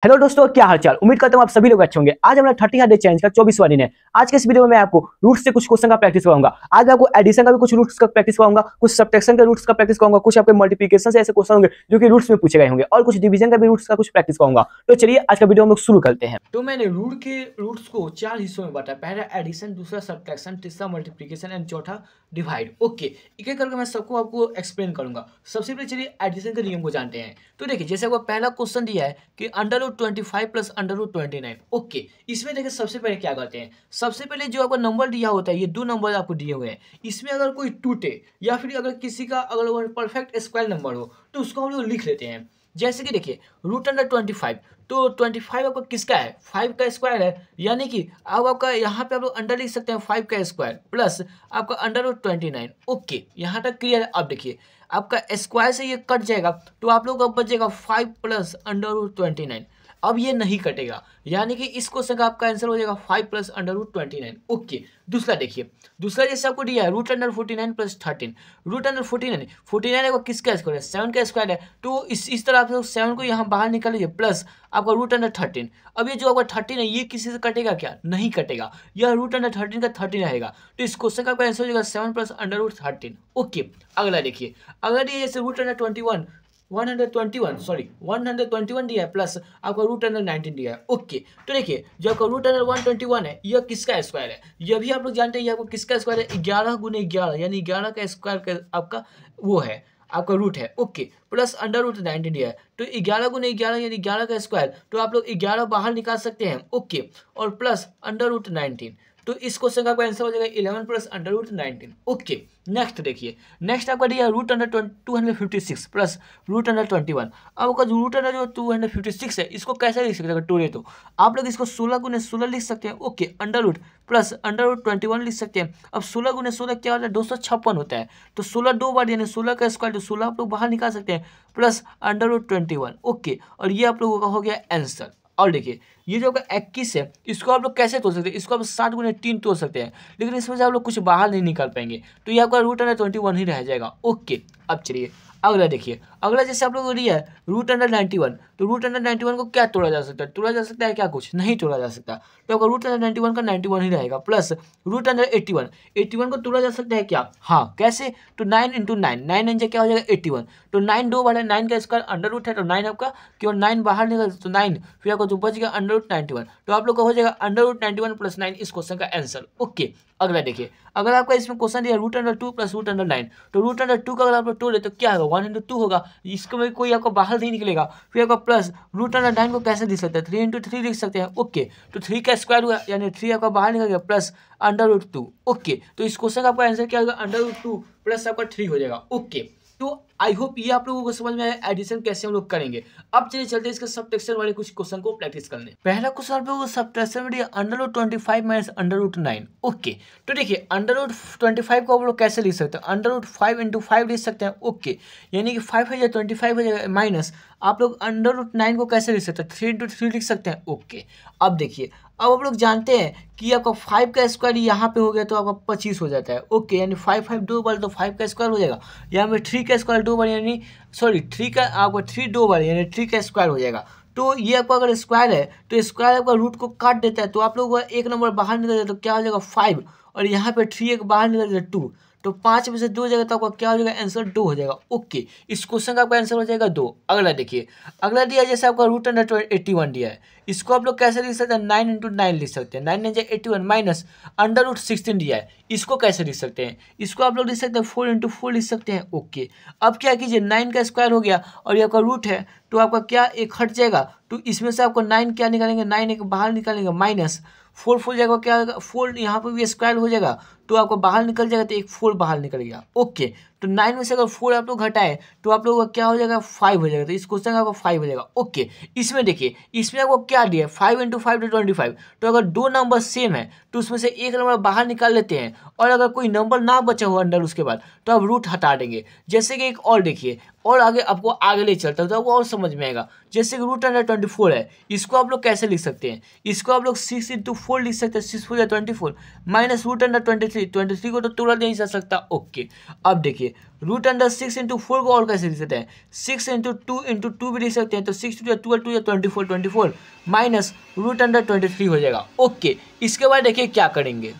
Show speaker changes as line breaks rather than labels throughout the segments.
Hello दोस्तों, क्या हालचाल। उम्मीद करता हूँ आप सभी लोग अच्छे होंगे। आज हमारा 30 हार्ड चैलेंज का 24वां दिन है। आज के इस वीडियो में मैं आपको रूट्स से कुछ क्वेश्चन का प्रैक्टिस कराऊंगा। आज मैं आपको एडिशन का भी कुछ रूट्स का प्रैक्टिस कराऊंगा, कुछ सब्ट्रैक्शन के रूट्स का प्रैक्टिस कराऊंगा, कुछ आपके मल्टीप्लिकेशन से ऐसे क्वेश्चन होंगे जो कि रूट्स में पूछे गए होंगे, और कुछ डिवीजन का भी रूट्स का कुछ प्रैक्टिस कराऊंगा। तो चलिए आज का वीडियो हम लोग शुरू करते हैं। तो मैंने रूट्स को 4 हिस्सों में बांटा। पहला एडिशन, दूसरा सब्ट्रैक्शन, तीसरा मल्टीप्लिकेशन एंड चौथा डिवाइड। ओके, एक एक करके मैं सबको आपको एक्सप्लेन करूंगा। सबसे पहले चलिए एडिशन के नियम को जानते हैं। तो देखिए, जैसे आपको पहला क्वेश्चन दिया है कि √25 प्लस √29। ओके, इसमें देखिए सबसे पहले क्या करते हैं। सबसे पहले जो आपका नंबर दिया होता है, ये दो नंबर आपको दिए हुए हैं, इसमें अगर कोई टूटे या फिर अगर किसी का अगर परफेक्ट स्क्वायर नंबर हो तो उसको हम लोग लिख लेते हैं। जैसे कि देखिए √25, तो 25 आपका किसका है, 5 का स्क्वायर है, यानी कि अब आपका यहाँ पे आप लोग अंडर लिख सकते हैं 5 का स्क्वायर प्लस आपका √29। ओके, यहाँ तक क्लियर है। अब देखिए आपका स्क्वायर से ये कट जाएगा तो आप लोग का बच जाएगा 5 प्लस √29। अब ये नहीं कटेगा, यानी कि इस क्वेश्चन का आपका आंसर हो जाएगा 5 प्लस √29। ओके, दूसरा देखिए, दूसरा जैसे आपको दिया है √49 प्लस 13। √49 है वो किसका स्क्वायर है, 7 का स्क्वायर है। तो इस तरह आप लोग 7 को यहाँ बाहर निकाल लीजिए प्लस आपका √13। अब ये जो आपका 13 है ये किसी से कटेगा क्या, नहीं कटेगा, यह √13 का 13 रहेगा। तो इस क्वेश्चन का आपका आंसर हो जाएगा 7 प्लस √13। ओके, अगला देखिए, अगला दिया जैसे √121 121 दिया है प्लस आपका √19 दिया है। ओके, तो देखिए जो आपका √121 है यह किसका स्क्वायर है, यह भी आप लोग जानते हैं ये आपको किसका स्क्वायर है, 11 गुने 11 यानी 11 का स्क्वायर का आपका वो है, आपका रूट है। ओके, प्लस √19 दिया है, तो 11 गुने 11 यानी 11 का स्क्वायर, तो आप लोग 11 बाहर निकाल सकते हैं। ओके, और प्लस √19, तो इस क्वेश्चन का आंसर हो जाएगा 11 प्लस √19। ओके, नेक्स्ट देखिए, नेक्स्ट आपका दिया √256 प्लस √21। अब आपका √256 है, इसको कैसे लिख सकते हैं टोरे, तो आप लोग इसको 16 गुने 16 लिख सकते हैं। ओके, अंडर रूट प्लस √21 लिख सकते हैं। अब 16 गुने 16 क्या होता है, 256 होता है, तो 16 दो बार यानी 16 का स्क्वायर, तो 16 आप लोग बाहर निकाल सकते हैं प्लस √21। ओके, और ये आप लोगों का हो गया आंसर। और देखिए ये जो 21 है इसको आप लोग कैसे तोड़ सकते हैं, इसको आप 7 गुने 3 तोड़ सकते हैं, लेकिन इसमें से आप लोग कुछ बाहर नहीं निकाल पाएंगे, तो ये आपका √21 ही रह जाएगा। ओके, अब चलिए अगला देखिए, अगला जैसे आप लोग को दिया है √91, तो √91 को क्या तोड़ा जा सकता है, तोड़ा जा सकता है क्या, कुछ नहीं तोड़ा जा सकता, तो आपका √91 का 91 ही रहेगा प्लस √81 को तोड़ा जा सकता है क्या, हाँ कैसे, तो 9 × 9 9 क्या हो जाएगा 81, तो 9 दो बार है, 9 का स्क्वायर अंडर रूट है, तो 9 आपका केवल 9 बाहर निकल, तो 9 फिर आपको जो बच गया √91, तो आप लोग का हो जाएगा √91 प्लस 9 इस क्वेश्चन का आंसर। ओके, अगला देखिए, अगर आपका इसमें क्वेश्चन दिया √2 प्लस √9, तो √2 का अगर आप लोग तोड़े तो क्या होगा 1 × 2 होगा, इसको में कोई आपको बाहर नहीं निकलेगा, फिर आपका प्लस √9 को कैसे लिख सकते हैं, 3 × 3 लिख सकते हैं। ओके, तो 3 का स्क्वायर हुआ यानी 3 आपका बाहर निकल गया प्लस √2। ओके, तो इस क्वेश्चन का आपका आंसर क्या होगा, √2 प्लस आपका 3 हो जाएगा। ओके, तो आई होप ये आप लोगों को समझ में आया एडिशन कैसे हम लोग करेंगे। अब चलिए चलते हैं इसके सब्ट्रैक्शन वाले कुछ क्वेश्चन को प्रैक्टिस करने। पहला क्वेश्चन आप लोगों को सब्ट्रैक्शन में दिया √25 माइनस √9। ओके, तो देखिए √25 को आप लोग कैसे लिख सकते हैं, √5 × 5 लिख सकते हैं। ओके, यानी कि 5 हो जाए 25 हो जाएगा, माइनस आप लोग √9 को कैसे लिख सकते हैं, 3 × 3 लिख सकते हैं। ओके, अब देखिए, अब आप लोग जानते हैं कि आपका 5 का स्क्वायर यहाँ पे हो गया तो आपका 25 हो जाता है। ओके, यानी 5 दो बार तो 5 का स्क्वायर हो जाएगा, यहाँ पे 3 का स्क्वायर दो बार यानी सॉरी 3 का आपका 3 दो बार यानी 3 का स्क्वायर हो जाएगा। तो ये आपका अगर स्क्वायर है तो स्क्वायर आपका रूट को काट देता है, तो आप लोग एक नंबर बाहर निकल जाए तो क्या हो जाएगा 5, और यहाँ पे 3 एक बाहर निकल जाए 2, तो 5 में से 2 हो जाएगा तो आपका क्या हो जाएगा आंसर 2 हो जाएगा। ओके, इस क्वेश्चन का आपका आंसर हो जाएगा 2। अगला देखिए, अगला दिया जैसे आपका √81 दिया है, इसको आप लोग कैसे लिख सकते हैं, 9 × 9 लिख सकते हैं, 9 9 81 माइनस √16 दिया है, इसको कैसे लिख सकते हैं, इसको आप लोग लिख सकते हैं 4 × 4 लिख सकते हैं। ओके, अब क्या कीजिए 9 का स्क्वायर हो गया और ये आपका रूट है, तो आपका क्या एक हट जाएगा, तो इसमें से आपको 9 क्या निकालेंगे, 9 एक बाहर निकालेंगे, माइनस 4 जाएगा, क्या होगा 4 यहाँ पर भी स्क्वायर हो जाएगा, तो आपको बाहर निकल जाएगा, तो एक 4 बाहर निकल गया। ओके, तो 9 में से अगर 4 आप लोग घटाए तो आप लोगों का क्या हो जाएगा 5 हो जाएगा, तो इस क्वेश्चन का आपको 5 हो जाएगा। ओके, इसमें देखिए, इसमें आपको क्या दिया है 5 × 5 तो 25, तो अगर दो नंबर सेम है तो उसमें से एक नंबर बाहर निकाल लेते हैं, और अगर कोई नंबर ना बचा हो अंदर उसके बाद तो आप रूट हटा देंगे। जैसे कि एक और देखिए, और आगे आपको आगे ले चलता है तो आपको और समझ में आएगा। जैसे कि √124 है, इसको आप लोग कैसे लिख सकते हैं, इसको आप लोग 6 × 4 लिख सकते हैं, 6 4 24 माइनस √123 को तो तोड़ा नहीं जा सकता। ओके, अब देखिए देखिए रूट अंडर 6 इंटू 4 को और कैसे लिख सकते हैं, 6 इंटू 2 भी लिख सकते हैं, तो 6 two 12 two 24 minus root under 23 हो जाएगा। ओके, इसके बाद देखिए क्या करेंगे,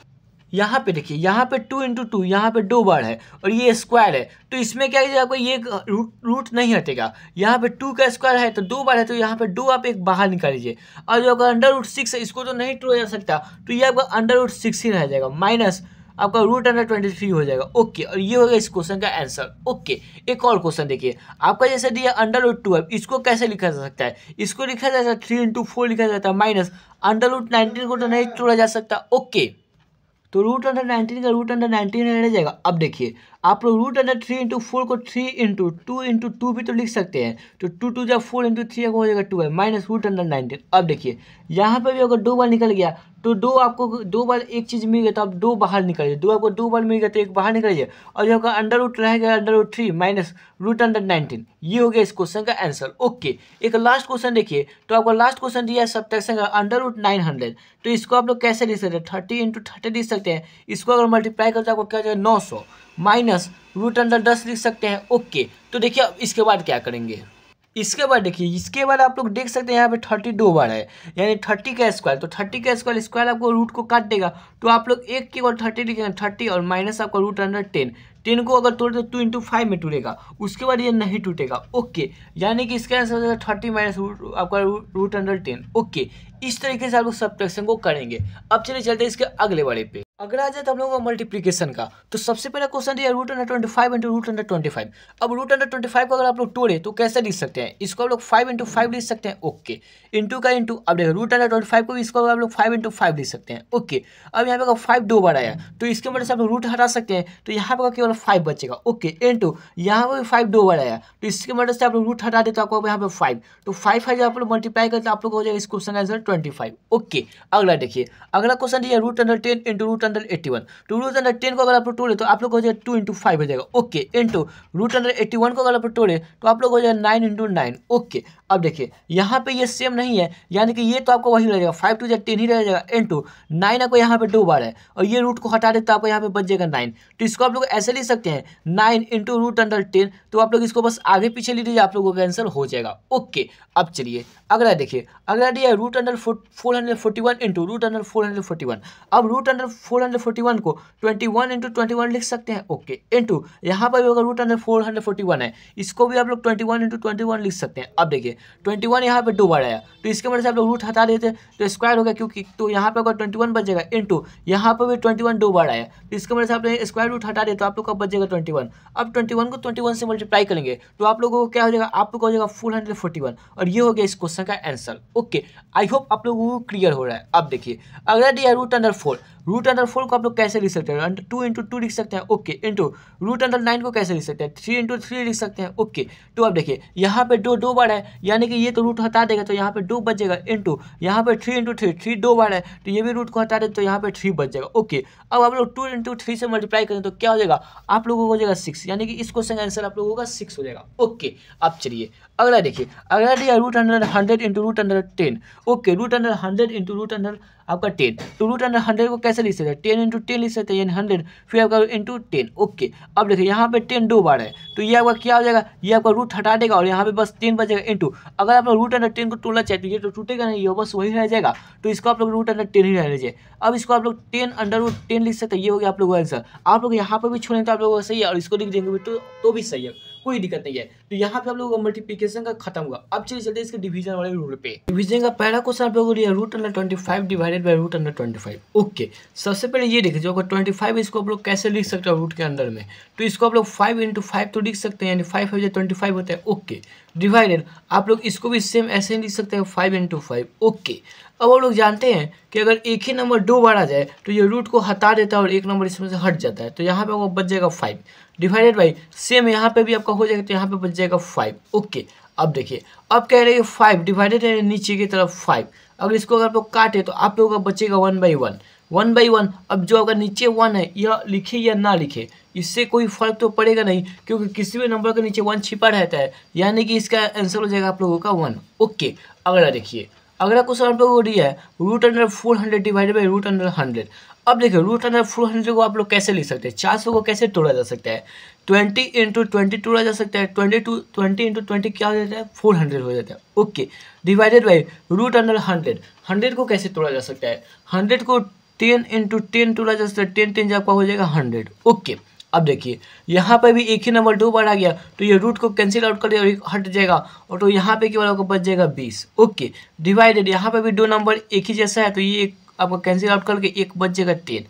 यहाँ पे देखिए यहाँ पे 2 इंटू 2 यहाँ पे 2 बार है और ये स्क्वायर है, तो इसमें क्या कीजिएगा, आपको ये रूट नहीं हटेगा, यहाँ पे 2 का स्क्वायर है तो 2 बार है, तो यहाँ पे 2 आप एक बाहर निकाल लीजिए, और जो अगर अंडर रूट 6 है इसको तो नहीं तोड़ा जा सकता, तो ये आपका अंडर रूट 6 ही रह जाएगा, माइनस आपका रूट अंडर 23 हो जाएगा। ओके, और ये हो गया इस क्वेश्चन का आंसर। ओके, एक और क्वेश्चन देखिए, आपका जैसे दिया अंडर रूट 12, इसको कैसे लिखा जा सकता है, इसको लिखा जा सकता है 3 इंटू 4 लिखा जाता है, माइनस अंडर रूट 19 को तो नहीं तोड़ा जा सकता। ओके, तो रूट अंडर 19 का रूट अंडर 19 रह जाएगा। अब देखिए आप लोग रूट अंडर 3 इंटू 4 को 3 इंटू 2 भी तो लिख सकते हैं, तो 2 2 जब 4 इंटू 3 हो जाएगा 12 माइनस रूट अंडर 19। अब देखिए यहाँ पे भी अगर 2 बार निकल गया तो 2 आपको 2 बार एक चीज़ मिल गया तो आप 2 बाहर निकालिए, 2 आपको 2 बार मिल गया तो एक बाहर निकालिए, और जो आपका अंडर रूट रहेगा under root 3 minus root under 19, ये हो गया इस क्वेश्चन का आंसर। ओके, एक लास्ट क्वेश्चन देखिए, तो आपको लास्ट क्वेश्चन दिया है सब्ट्रैक्शन का अंडर रूट 900, तो इसको आप लोग कैसे लिख सकते हैं, 30 इंटू 30 लिख सकते हैं, इसको अगर मल्टीप्लाई करते हैं आपको क्या जाएगा 900 माइनस रूट अंडर 10 लिख सकते हैं। ओके, तो देखिए अब इसके बाद क्या करेंगे, इसके बाद देखिए इसके बाद आप लोग देख सकते हैं यहाँ पे 32 बार है, यानी 30 का स्क्वायर, तो 30 का स्क्वायर आपको रूट को काट देगा, तो आप लोग एक की और 30 लिखेंगे 30 और माइनस आपका रूट अंडर 10 को अगर तोड़ दो 2 इंटू 5 में टूटेगा, उसके बाद ये नहीं टूटेगा। ओके, यानी कि इसका आंसर हो जाएगा 30 माइनस आपका रूट अंडर 10। ओके, इस तरीके से आप लोग सब्ट्रैक्शन को करेंगे। अब चलिए चलते हैं इसके अगले वाले पे। अगर आ जाए तो हम लोगों को मल्टीप्लिकेशन का, तो सबसे पहला क्वेश्चन दिया root under 25 into root under 25। अब रूट अंडर 25 को अगर आप लोग तोड़े तो कैसे लिख सकते हैं, इसको आप लोग 5 इंटू 5 लिख सकते हैं। ओके, इंटू का इंटू, अब देखो रूट अंडर 25 को भी इसको आप लोग 5 इंटू 5 लिख सकते हैं। ओके, अब यहाँ पे अगर 5 2 बार आया तो इसके वजह से आप लोग रूट हटा सकते हैं, तो यहाँ पे केवल 5 बचेगा। ओके, इंटू यहाँ पर भी 5 2 बार आया तो इसकी मदद से आप लोग रूट हटा दे तो आपको यहाँ पे 5, तो 5 जब आप लोग मल्टीप्लाई करते आप लोग हो जाएगा इस क्वेश्चन का आंसर 25। ओके, अगला देखिए, अगला क्वेश्चन दिया root under 10 into root under 81, तो रूट अंडर 10 को अगर आप लोग तोड़े तो आप लोग हो जाएगा 2 इंटू 5 हो जाएगा। ओके, इंटू रूट अंडर 81 को अगर आप लोग तोड़े तो आप लोग हो जाएगा 9 इंटू 9। ओके, अब देखिए यहाँ पे ये सेम नहीं है, यानी कि ये तो आपको वही रहेगा 5 टू 10 ही रह जाएगा, इंटू 9 आपको यहाँ पे 2 बार है और ये रूट को हटा दे तो आपको यहाँ पे बच जाएगा 9, तो इसको आप लोग ऐसे लिख सकते हैं 9 इंटू रूट अंडर 10, तो आप लोग इसको बस आगे पीछे ले लीजिए, आप लोगों का आंसर हो जाएगा। ओके, अब चलिए अगला देखिए, अगला दिया root under 441 into root under 441। अब रूट अंडर 441 को 21 इंटू 21 लिख सकते हैं। ओके, इंटू यहाँ पर भी अगर रूट अंडर 441 है इसको भी आप लोग 21 इंटू 21 लिख सकते हैं। अब देखिए 21 यहाँ पे 2 बार आया तो इसके वजह से आप लोग रूट हटा देते तो स्क्वायर हो गया, क्योंकि तो यहाँ पे अगर 21 बच जाएगा, इंटू यहाँ पर भी 21 2 बार आया तो इसके वजह से आप लोग स्क्वायर रूट हटा दे तो आप लोग का बच जाएगा 21। अब 21 को 21 से मल्टीप्लाई करेंगे तो आप लोगों को क्या हो जाएगा, आप लोग हो जाएगा 441, और ये हो गया इस क्वेश्चन का आंसर। ओके, आई होप आप लोगों को क्लियर हो रहा है। अब देखिए अगला दिया रूट अंडर 4, रूट अंडर 4 को आप लोग कैसे लिख सकते हैं, 2 इंटू 2 लिख सकते हैं। ओके, इंटू रूट अंडर 9 को कैसे लिख सकते हैं, 3 इंटू 3 लिख सकते हैं। ओके, तो अब देखिए यहाँ पे 2 बार है, यानी कि ये तो रूट हटा देगा तो यहाँ पे 2 बच जाएगा, इंटू यहाँ पे 3 इंटू 3 2 बार है तो ये भी रूट को हटा दे तो यहाँ पे 3 बच जाएगा। ओके, अब आप लोग 2 इंटू 3 से मल्टीप्लाई करें तो क्या हो जाएगा, आप लोगों को हो जाएगा 6, यानी कि इस क्वेश्चन का आंसर आप लोगों का 6 हो जाएगा। ओके, अब चलिए अगला देखिए, अगला दिया root under 100 into root under 10। Okay, root under 100 into root under आपका 10, तो रूट अंडर 100 को कैसे लिख सकते हैं, 10 इंटू 10 लिख सकते हैं, यानी 100 फिर आपका इंटू 10। ओके, अब देखिए यहाँ पे 10 2 बार है तो ये आपका क्या हो जाएगा, ये आपका रूट हटा देगा और यहाँ पे बस 10 बचेगा, इंटू अगर आप लोग रूट अंडर 10 को तोड़ना चाहते तो ये तो टूटेगा नहीं, ये बस वही रह जाएगा, तो इसको आप लोग रूट अंडर 10 ही रह लीजिए। अब इसको आप लोग 10 अंडर रूट 10 लिख सकते हैं, ये हो गया आप लोगों का आंसर। आप लोग यहाँ पर भी छोड़ेंगे तो आप लोगों का सही है, और इसको लिख देंगे तो भी सही है, कोई दिक्कत नहीं है। तो यहाँ पे आप लोगों का मल्टीप्लिकेशन का खत्म हुआ। अब चलिए चलते हैं इसके डिवीजन वाले रूल पे। डिवीजन का पहला क्वेश्चन आप लोगों को दिया root under 25 divided by root under 25। Okay, सबसे पहले ये देखिए जो अगर 25 इसको आप लोग कैसे लिख सकते हो रूट के अंदर में, तो इसको आप लोग 5 इंटू 5 तो लिख सकते हैं, यानी 5 हो जाए 25 होता है। ओके, डिवाइडेड आप लोग इसको भी सेम ऐसे ही लिख सकते हैं 5 इंटू 5। ओके, अब आप लोग जानते हैं कि अगर एक ही नंबर 2 बार आ जाए तो ये रूट को हटा देता है और एक नंबर इसमें से हट जाता है, तो यहाँ पे आपको बच जाएगा 5 डिवाइडेड बाई सेम यहाँ पे भी आपका हो जाएगा तो यहाँ पे बच जाएगा 5। ओके, अब देखिए अब कह रहे हैं 5 डिवाइडेड है नीचे की तरफ 5, अगर इसको अगर आप लोग काटे तो आप लोगों का बचेगा 1 बाई 1। अब जो अगर नीचे 1 है यह लिखे या ना लिखे इससे कोई फर्क तो पड़ेगा नहीं, क्योंकि किसी भी नंबर के नीचे 1 छिपा रहता है, यानी कि इसका आंसर हो जाएगा आप लोगों का 1। ओके, अगला देखिए, अगला क्वेश्चन आप लोगों को दिया है root under 400 divided by root under 100। अब देखिए रूट अंडर 400 को आप लोग कैसे लिख सकते हैं, 400 को कैसे तोड़ा जा सकता है, 20 इंटू 20 तोड़ा जा सकता है, 20 इंटू 20 क्या हो जाता है 400 हो जाता है। Okay, divided by root under 100, 100 को कैसे तोड़ा जा सकता है, 100 को 10 इंटू 10 तोड़ा जा सकता है, 10 10 आपका हो जाएगा 100। ओके, अब देखिए यहाँ पे भी एक ही नंबर 2 बार आ गया तो ये रूट को कैंसिल आउट कर दिया और हट जाएगा, और तो यहाँ पे केवल आपको बच जाएगा 20। ओके, डिवाइडेड यहाँ पे भी 2 नंबर एक ही जैसा है तो ये एक आपको कैंसिल आउट करके एक बच जाएगा 10।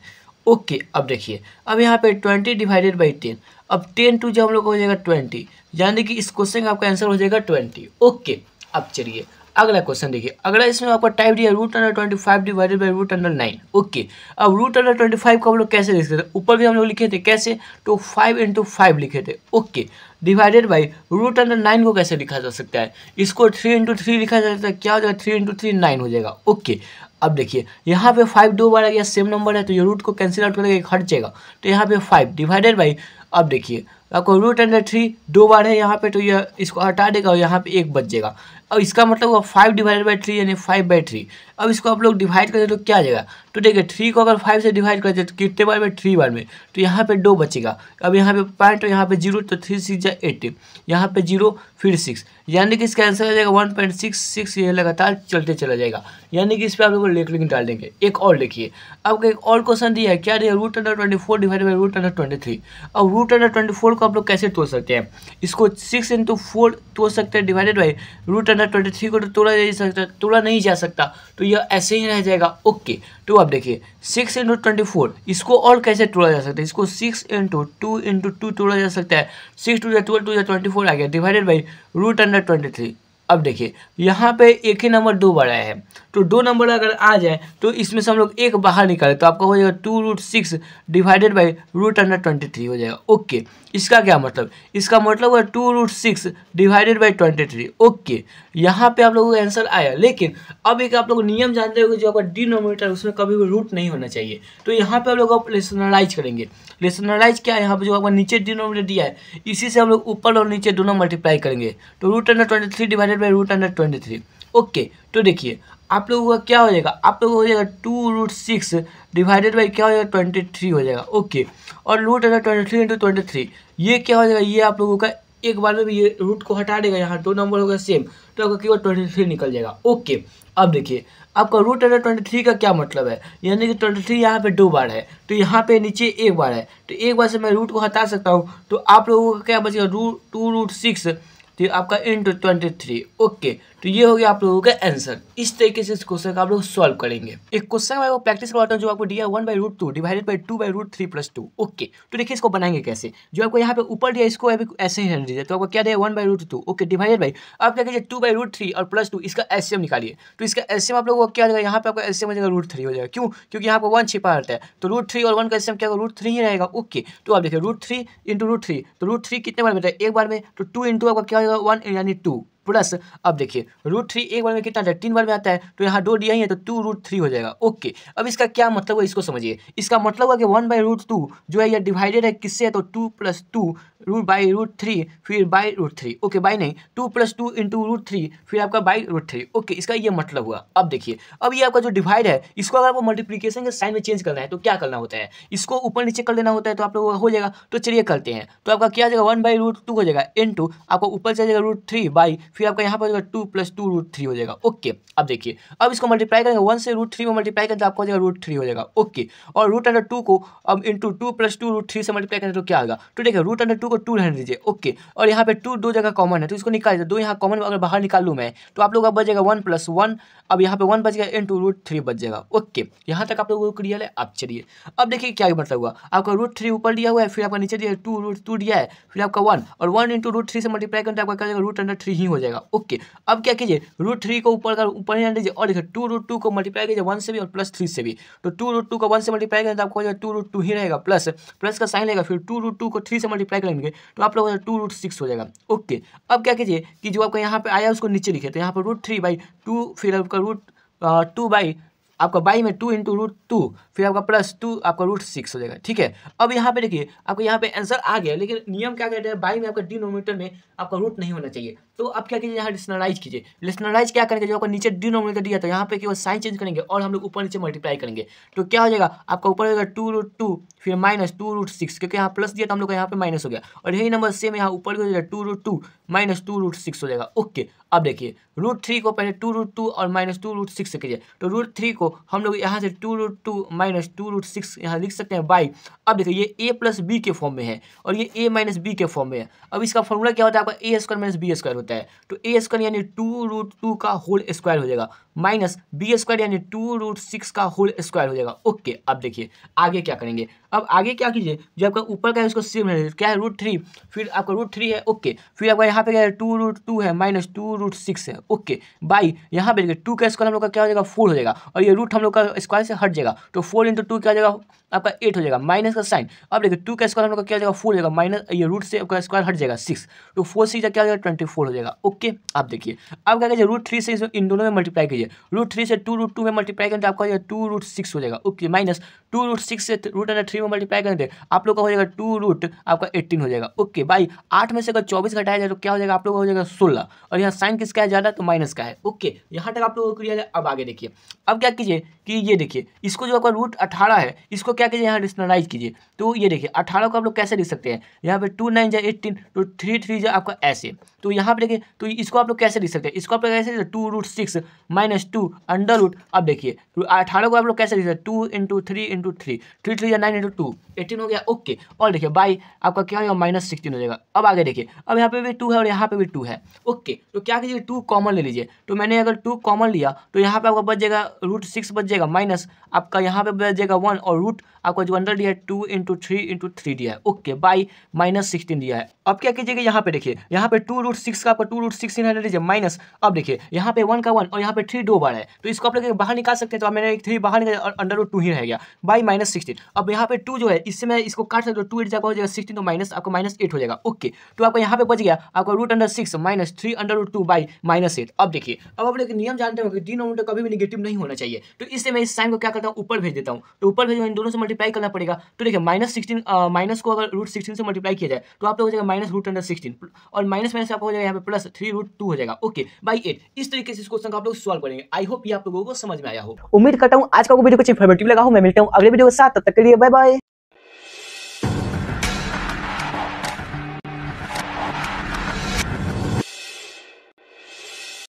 ओके, अब देखिए अब यहाँ पे 20 डिवाइडेड बाई 10, अब 10 टू जब हम लोग हो जाएगा 20, यानी कि इस क्वेश्चन का आपका आंसर हो जाएगा 20। ओके, अब चलिए अगला क्वेश्चन देखिए, अगला इसमें आपका टाइप दिया root under 25 divided by root under 9। Okay, अब रूट अंडर 25 को हम लोग कैसे लिख सकते थे, ऊपर भी हम लोग लिखे थे कैसे, तो 5 इंटू 5 लिखे थे। Okay, divided by root under 9 को कैसे लिखा जा सकता है, इसको 3 इंटू 3 लिखा जा सकता है, क्या हो जाएगा 3 इंटू 3 9 हो जाएगा। ओके, अब देखिए यहाँ पे 5 2 बार आ गया, सेम नंबर है तो ये रूट को कैंसिल आउट करेगा, हट जाएगा, तो यहाँ पे 5 डिवाइडेड बाई, अब देखिए आपको रूट अंडर 3 2 बार है यहाँ पे तो यह इसको हटा देगा और यहाँ पे एक बच जाएगा। अब इसका मतलब हुआ 5 डिवाइडेड बाई 3 यानी 5/3। अब इसको आप लोग डिवाइड करें तो क्या आ जाएगा, तो देखिए 3 को अगर 5 से डिवाइड करते तो कितने बार में, 3 बार में, तो यहाँ पे 2 बचेगा। अब यहाँ पे पॉइंट और यहाँ पे 0 तो 3 6 जा 8, यहाँ पे 0 फिर 6, यानी कि इसका आंसर आ जाएगा 1.66। ये लगातार चलते चला जाएगा, यानी कि इस पर आप लोग लेटरिंग डाल देंगे। एक और देखिए, अब एक और क्वेश्चन दिया है, क्या दिया, root under 24 divided by root under 23। अब रूट अंडर 24 को आप लोग कैसे तोड़ सकते हैं, इसको 6 इंटू 4 तोड़ सकते हैं, डिवाइडेड बाई रूट अंडर 23 को तो तोड़ा जा सकता, तोड़ा नहीं जा सकता तो यह ऐसे ही रह जाएगा। ओके, तो अब देखिए 6 इंटू 24 इसको और कैसे तोड़ा जा सकता है, इसको 6 इंटू 2 इंटू 2 तोड़ा जा सकता है, 6 टू 12 टू 24 आ गया, डिवाइडेड बाई रूट अंडर 23। अब देखिए यहाँ पे एक ही नंबर 2 बार आया है तो 2 नंबर अगर आ जाए तो इसमें से हम लोग एक बाहर निकालें तो आपका हो जाएगा 2√6 डिवाइडेड बाई रूट अंडर 23 हो जाएगा। ओके, इसका क्या मतलब, इसका मतलब है 2√6 डिवाइडेड बाई 23। ओके, यहाँ पे आप लोगों का आंसर आया, लेकिन अब एक आप लोग नियम जानते हो जो आपका डिनोमिनेटर उसमें कभी भी रूट नहीं होना चाहिए, तो यहाँ पे आप लोग रेशनलाइज करेंगे। रेशनलाइज क्या है, यहाँ पे जो आपका नीचे डिनोमिनेटर दिया है इसी से हम लोग ऊपर और नीचे दोनों मल्टीप्लाई करेंगे, तो root under 23 divided by root under 23। Okay, तो देखिए आप लोगों का क्या हो जाएगा, आप लोगों को हो जाएगा 2√6 डिवाइडेड बाई क्या हो जाएगा 23 हो जाएगा। ओके, और रूट अंडर 23 इंटू 23 ये क्या हो जाएगा, ये आप लोगों का एक बार में भी ये रूट को हटा देगा, यहाँ 2 नंबर होगा सेम तो आपका केवल 23 निकल जाएगा। ओके, अब देखिए आपका रूट अंडर 23 का क्या मतलब है, यानी कि 23 यहाँ पे 2 बार है तो यहाँ पे नीचे एक बार है, तो एक बार से मैं रूट को हटा सकता हूँ, तो आप लोगों का क्या बचेगा 2√6 तो आपका इंटू 23। ओके, तो ये हो गया आप लोगों का आंसर। इस तरीके से इस क्वेश्चन का आप लोग सॉल्व करेंगे। एक क्वेश्चन मैं प्रैक्टिस करवाता हूँ जो आपको दिया 1/√2 डिवाइडेड बाई 2/√3 + 2। ओके, तो देखिए इसको बनाएंगे कैसे, जो आपको यहाँ पे ऊपर दिया इसको अभी ऐसे ही रहने दीजिए, तो आपको क्या दिया 1/√2। ओके, डिवाइडेड बाई आप क्या कीजिए 2/√3 और +2 इसका एलसीएम निकालिए, तो इसका एलसीएम आप लोगों को क्या जाएगा, यहाँ पे आपका एलसीएम हो जाएगा √3 हो जाएगा। क्यों, क्योंकि यहाँ पे 1 छिपा रहता है तो √3 और 1 का एलसीएम क्या होगा √3 ही रहेगा। ओके, तो आप देखिए √3 इंटू √3 तो √3 कितने बार में है, एक बार में, तो 2 इंटू आपका क्या होगा 1 यानी 2 प्लस, अब देखिए √3 एक बार में कितना आता है 3 बार में आता है तो यहाँ 2 दिया ही है तो 2√3 हो जाएगा। ओके, अब इसका क्या मतलब है इसको समझिए, इसका मतलब है कि 1/√2 जो है ये डिवाइडेड है किससे है तो 2 + 2 √3 फिर बाई √3। ओके, बाई नहीं 2 + 2 इंटू √3 फिर आपका बाई √3। ओके, इसका ये मतलब हुआ। अब देखिए अब ये आपका जो डिवाइड है इसको अगर आपको मल्टीप्लिकेशन के साइन में चेंज करना है तो क्या करना होता है, इसको ऊपर नीचे कर लेना होता है तो आप लोगों का हो जाएगा। तो चलिए करते हैं, तो आपका क्या जाएगा 1/√2 हो जाएगा इंटू आपको ऊपर चल जाएगा √3 बाई फिर आपका यहाँ पर हो जाएगा 2 + 2 √3 हो जाएगा। ओके, अब देखिए अब इसको मल्टीप्लाई करेंगे 1 से √3 में मल्टीप्लाई करें तो आपको हो जाएगा √3 हो जाएगा। ओके, और √2 को अब इंटू 2 + 2 √3 से मल्टीप्लाई करें तो क्या होगा, तो देखिए √2 को 2 रहने दीजिए। ओके, और यहाँ पे 2 दो जगह कॉमन है तो इसको निकाल दीजिए, 2 यहाँ कॉमन अगर बाहर निकाल लूँ मैं तो आप लोग का बच जाएगा 1 + 1, अब यहाँ पे 1 बच गया इंटू √3 बच जाएगा। ओके, यहाँ तक आप लोगों को क्लियर है। अब चलिए अब देखिए क्या मतलब हुआ, आपका √3 ऊपर दिया हुआ है फिर आपका नीचे दिया 2√2 दिया है फिर आपका 1 और 1 इंटू √3 से मल्टीप्लाई करते आपका क्या जाएगा √3 ही हो जाएगा। ओके, अब क्या कीजिए √3 को ऊपर ही लीजिए और देखिए 2√2 को मल्टीप्लाई कीजिए 1 से भी और +3 से भी, तो 2√2 को 1 से मल्टीप्लाई करें तो आपको हो जाएगा 2√2 ही रहेगा, प्लस का साइन लेगा फिर 2√2 को 3 से मल्टीप्लाई करेंगे तो आप लोग 2√6 हो जाएगा। ओके, अब क्या कीजिए कि जो आपका यहाँ पे आया उसको नीचे लिखे तो यहाँ पर √3/2 फिर आपका √2 आपका बाई में 2 इंटू रूट 2 फिर आपका प्लस 2 आपका रूट 6 हो जाएगा। ठीक है, अब यहाँ पे देखिए आपको यहाँ पे आंसर आ गया, लेकिन नियम क्या कहते हैं, बाई में आपका डिनोमिनेटर में आपका रूट नहीं होना चाहिए। तो अब क्या कीजिए, यहाँ रेशनलाइज कीजिए। रेशनलाइज क्या करेंगे, जो आपका नीचे डिनोमिनेटर दिया था यहाँ पे केवल साइन चेंज करेंगे और हम लोग ऊपर नीचे मल्टीप्लाई करेंगे। तो क्या हो जाएगा, आपका ऊपर हो जाएगा 2 रूट 2 फिर माइनस 2 रूट 6, क्योंकि यहाँ प्लस दिया था हम लोग का, यहाँ पे माइनस हो गया। और यही नंबर सेम यहाँ ऊपर हो जाएगा 2 रूट 2 माइनस 2 रूट 6 हो जाएगा। ओके, अब देखिए रूट 3 को पहले 2 रूट 2 और माइनस 2 रूट 6 से कीजिए। तो रूट 3 को हम लोग यहाँ से 2 रूट 2 माइनस 2 रूट 6 यहाँ लिख सकते हैं बाई। अब देखिए ये a प्लस बी के फॉर्म में है और ये a माइनस बी के फॉर्म में है। अब इसका फॉर्मूला क्या होता है, आपका a square minus B square होता है। तो a स्क्वायर यानी 2 रूट 2 का होल स्क्वायर हो जाएगा माइनस बी स्क्वायर यानी 2 रूट 6 का होल स्क्वायर हो जाएगा। ओके, अब देखिए आगे क्या करेंगे। अब आगे क्या कीजिए, जो आपका ऊपर का है उसको सेम है, क्या है रूट 3, फिर आपका रूट 3 है। ओके, फिर आपका यहाँ पे क्या है 2 रूट 2 है माइनस 2 रूट 6 है। ओके, बाई यहाँ पे देखिए 2 का स्क्वायर हम लोग का क्या हो जाएगा 4 हो जाएगा और ये रूट हम लोग का स्क्वायर से हट जाएगा। तो 4 इंटू 2 क्या हो जाएगा आपका 8 हो जाएगा माइनस का साइन। अब देखिए 2 का स्क्वायर हम लोग का क्या हो जाएगा 4 हो जाएगा माइनस ये रूट से आपका स्क्वायर हट जाएगा 6, तो 4 से क्या हो जाएगा 24 हो जाएगा। ओके, अब देखिए अब क्या कीजिए रूट 3 से इन दोनों में मल्टीप्लाई कीजिए। रूट 3 से 2 रूट 2 में मल्टीप्लाई करें तो आपका हो जाएगा 2 रूट 6 हो जाएगा। ओके, माइनस 2 रूट 6 से रूट अंडर 3 में मल्टीप्लाई करें तो आप लोग का हो जाएगा 2 रूट आपका 18 हो जाएगा। ओके बाई 8 में से अगर 24 घटाया जाए तो क्या हो जाएगा आप लोग का हो जाएगा 16 और यहाँ साइन किसका है ज़्यादा तो माइनस का है। ओके, यहाँ तक आप लोगों को क्लियर है। अब आगे देखिए, अब क्या कीजिए कि ये देखिए इसको जो आपका रूट 18 है इसको क्या कीजिए यहाँ रेशनलाइज कीजिए। तो ये देखिए 18 को आप लोग कैसे लिख सकते हैं, यहाँ पे 2 9 जा 18 तो 3 3 जा आपका ऐसे। तो यहाँ पे देखिए तो इसको आप लोग कैसे लिख सकते हैं, इसको आप लोग कैसे 2 रूट 6 माइनस 2 अंडर रूट। अब देखिए 18 को आप लोग कैसे लिख सकते हैं 2 इंटू 3 इंटू 3 3 3 या 9 इंटू 2 18 हो गया। ओके, और देखिए बाई आपका क्या हो जाएगा माइनस 16 हो जाएगा। अब आगे देखिए अब यहाँ पे भी 2 है और यहाँ पे भी 2 है। ओके, तो क्या कीजिए 2 कॉमन ले लीजिए। तो मैंने अगर 2 कॉमन लिया तो यहाँ पे आपका बच जाएगा रूट 6 बच जाएगा माइनस आपका यहाँ पे बच जाएगा 1 और रूट आपका जो अंडर दिया है 2 इंटू 3 इंटू 3 दिया है। ओके, बाई माइनस 16 दिया है। अब क्या कीजिएगा यहाँ पे देखिए यहाँ पे 2 रूट 6 का आपका 2 रूट 6 यहाँ ले लीजिए माइनस। अब देखिए यहाँ पे 1 का 1 और यहाँ पे 3 दो बार है तो इसको आप लोग बाहर निकाल सकते हैं। तो मैंने 3 बाहर निकाला और अंडर रूट 2 ही रह गया बाई माइनस 16। अब यहाँ पे 2 जो है इससे मैं इसको काट सकता हूँ 2 8 हो जाएगा 16 तो माइनस आपका माइनस 8 हो जाएगा। ओके, तो आपका यहाँ पे बच गया आपका root under 6 minus 3 under root 2 by minus 8। अब देखिए अब आप लोग नियम जानते हो कि डिनोमिनेटर कभी भी नेगेटिव नहीं होना चाहिए। तो इससे मैं इस साइन को क्या करता हूँ ऊपर भेज देता हूँ। तो ऊपर भेज इन दोनों से मल्टीप्लाई करना पड़ेगा। तो देखिए माइनस 16 माइनस को अगर रूट 16 से मल्टीप्लाई किया जाए तो आप लोग हो जाएगा माइनस रूट अंडर 16 और माइनस माइनस आपको हो जाएगा यहाँ पे प्लस 3 रूट 2 हो जाएगा। Okay by 8। इस तरीके से इस क्वेश्चन को आप लोग सॉल्व करेंगे। आई होप ये आप लोगों को समझ में आया हो।
उम्मीद करता हूँ आज का वीडियो कुछ इन्फॉर्मेटिव लगा हो। मैं मिलता हूँ अगले वीडियो के साथ, तब तक के लिए बाय बाय।